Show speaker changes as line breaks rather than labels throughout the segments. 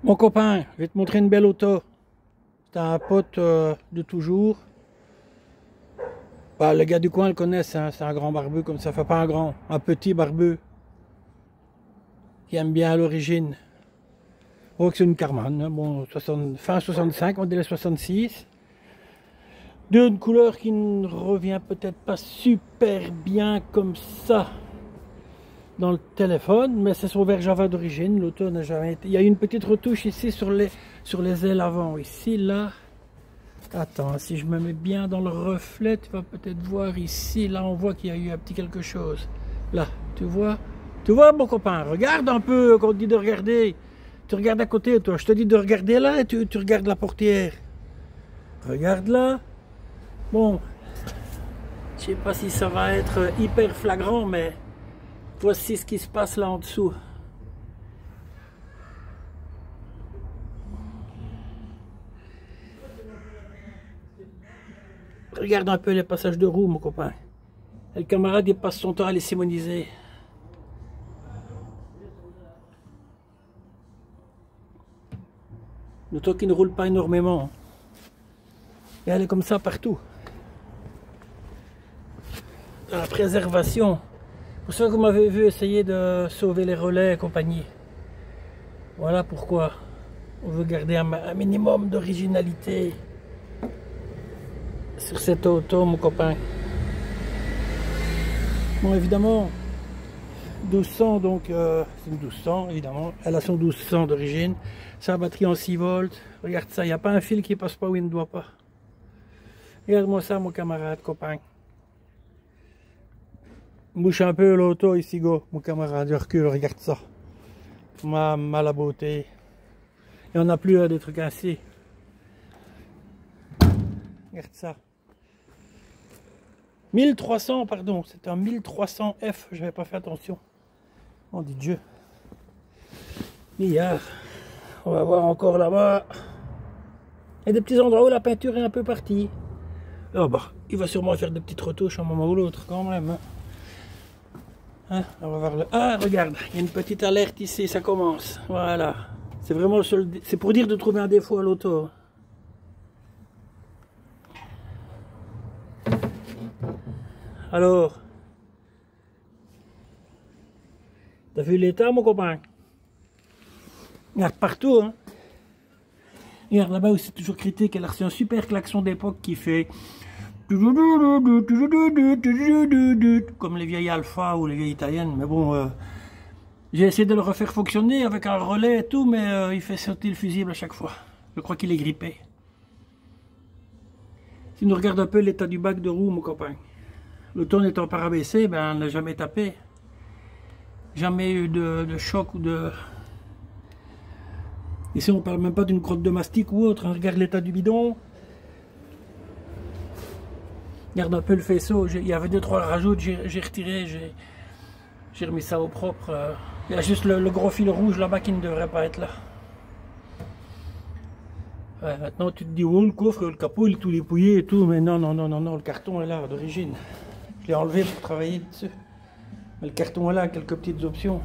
Mon copain, je vais te montrer une belle auto. C'est un pote de toujours. Bah, le gars du coin le connaît, c'est un grand barbu comme ça. Enfin, pas un grand, un petit barbu qui aime bien à l'origine. Oh, que c'est une Carman, hein. Bon, fin 65, modèle 66. D'une couleur qui ne revient peut-être pas super bien comme ça dans le téléphone, mais c'est son verre Java d'origine. L'auto n'a jamais été. Il y a une petite retouche ici sur les ailes avant. Ici, là. Attends, si je me mets bien dans le reflet, tu vas peut-être voir ici. Là, on voit qu'il y a eu un petit quelque chose. Là, tu vois? Tu vois, mon copain? Regarde un peu quand on te dit de regarder. Tu regardes à côté, toi. Je te dis de regarder là et tu regardes la portière. Regarde là. Bon, je sais pas si ça va être hyper flagrant, mais voici ce qui se passe là en dessous. Regarde un peu les passages de roues, mon copain. Et le camarade, il passe son temps à les simoniser. Une auto qui ne roule pas énormément. Et elle est comme ça partout. Dans la préservation. Pour ça que vous m'avez vu essayer de sauver les relais et compagnie. Voilà pourquoi on veut garder un minimum d'originalité sur cette auto, mon copain. Bon, évidemment, 1200, donc c'est une 1200, évidemment. Elle a son 1200 d'origine. Sa batterie en 6 volts. Regarde ça, il n'y a pas un fil qui passe pas où il ne doit pas. Regarde-moi ça, mon camarade, copain. Bouge un peu l'auto ici, go, mon camarade. Je recule, regarde ça. La beauté. Il n'y en a plus des trucs ainsi. Regarde ça. 1300, pardon, c'est un 1300F, je n'avais pas fait attention. Oh, dit Dieu. Milliard. On va voir encore là-bas. Il y a des petits endroits où la peinture est un peu partie. Oh bah, il va sûrement faire des petites retouches à un moment ou l'autre, quand même. Hein, on va voir le... Ah, regarde, il y a une petite alerte ici, ça commence. Voilà. C'est vraiment le seul... C'est pour dire de trouver un défaut à l'auto. Alors, t'as vu l'état, mon copain? Regarde partout, hein. Regarde là-bas où c'est toujours critique, elle a reçu un super klaxon d'époque qui fait comme les vieilles Alpha ou les vieilles italiennes. Mais bon, j'ai essayé de le refaire fonctionner avec un relais et tout, mais il fait sauter le fusible à chaque fois. Je crois qu'il est grippé. Si nous regarde un peu l'état du bac de roue, mon copain. L'auto n'étant pas rabaissé, ben, on n'a jamais tapé. Jamais eu de choc ou de... Ici, on parle même pas d'une crotte de mastic ou autre. Hein. Regarde l'état du bidon. Regarde un peu le faisceau. Il y avait 2-3 rajouts, j'ai retiré, j'ai remis ça au propre. Il y a juste le gros fil rouge là-bas qui ne devrait pas être là. Ouais, maintenant, tu te dis, oh, le coffre, le capot, il est tout dépouillé et tout. Mais non, non, non, non, non, le carton est là d'origine. Je l'ai enlevé pour travailler dessus. Mais le carton est là, quelques petites options.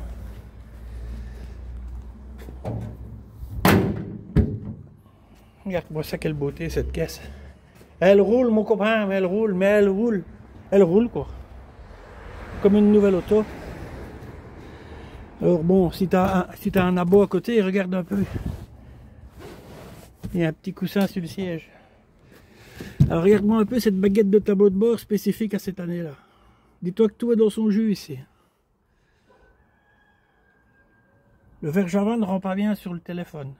Regarde-moi ça, quelle beauté cette caisse. Elle roule, mon copain, mais elle roule, Elle roule, quoi. Comme une nouvelle auto. Alors bon, si t'as un abo à côté, regarde un peu. Il y a un petit coussin sur le siège. Alors regarde-moi un peu cette baguette de tableau de bord spécifique à cette année-là. Dis-toi que tout est dans son jus ici. Le verre Java ne rend pas bien sur le téléphone.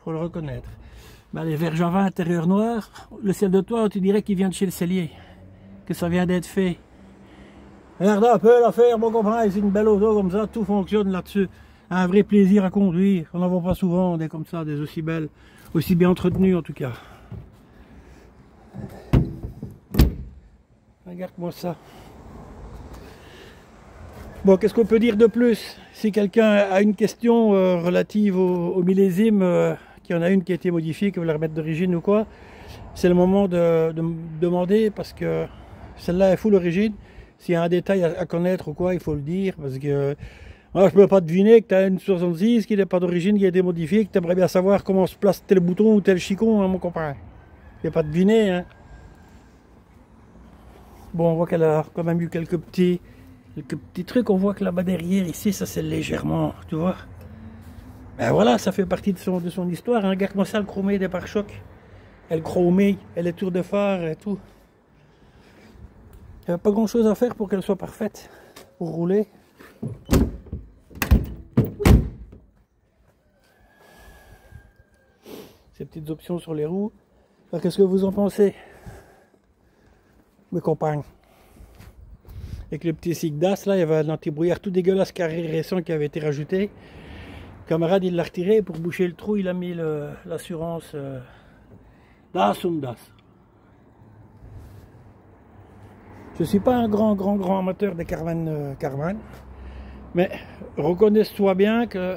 Faut le reconnaître. Ben, les verres Java intérieur noir, le ciel de toit, tu dirais qu'il vient de chez le cellier. Que ça vient d'être fait. Regarde un peu l'affaire, mon copain, c'est une belle auto comme ça, tout fonctionne là-dessus. Un vrai plaisir à conduire. On n'en voit pas souvent des comme ça, des aussi belles, aussi bien entretenues en tout cas. Regarde-moi ça. Bon, qu'est-ce qu'on peut dire de plus? Si quelqu'un a une question relative au millésime, qu'il y en a une qui a été modifiée, que vous la remettre d'origine ou quoi, c'est le moment de me demander, parce que celle-là est full origine. S'il y a un détail à connaître ou quoi, il faut le dire, parce que Moi, je peux pas deviner que tu as une 66 qui n'est pas d'origine, qui a été modifiée, que tu aimerais bien savoir comment se place tel bouton ou tel chicon, hein, mon copain. Je peux pas deviner, hein. Bon, on voit qu'elle a quand même eu quelques petits trucs. On voit que là-bas derrière, ici, ça c'est légèrement, tu vois. Ben voilà, ça fait partie de son histoire. Hein. Regarde-moi ça, le chromé des pare-chocs. Elle chromée, elle est tour de phare et tout. Il n'y a pas grand-chose à faire pour qu'elle soit parfaite. Pour rouler. Ces petites options sur les roues. Qu'est-ce que vous en pensez, mes compagnes? Avec le petit Sigdas, là, il y avait un anti-brouillard tout dégueulasse carré récent qui avait été rajouté. Le camarade, il l'a retiré pour boucher le trou, il a mis l'assurance Das und Das. Je ne suis pas un grand amateur des Carman, mais reconnaisse-toi bien que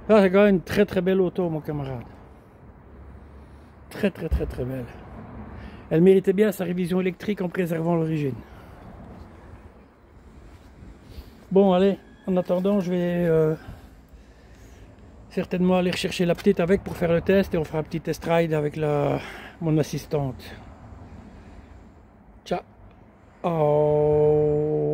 là, c'est quand même une très belle auto, mon camarade. Très belle. Elle méritait bien sa révision électrique en préservant l'origine. Bon, allez, en attendant, je vais certainement aller rechercher la petite avec pour faire le test et on fera un petit test ride avec mon assistante. Ciao. Oh.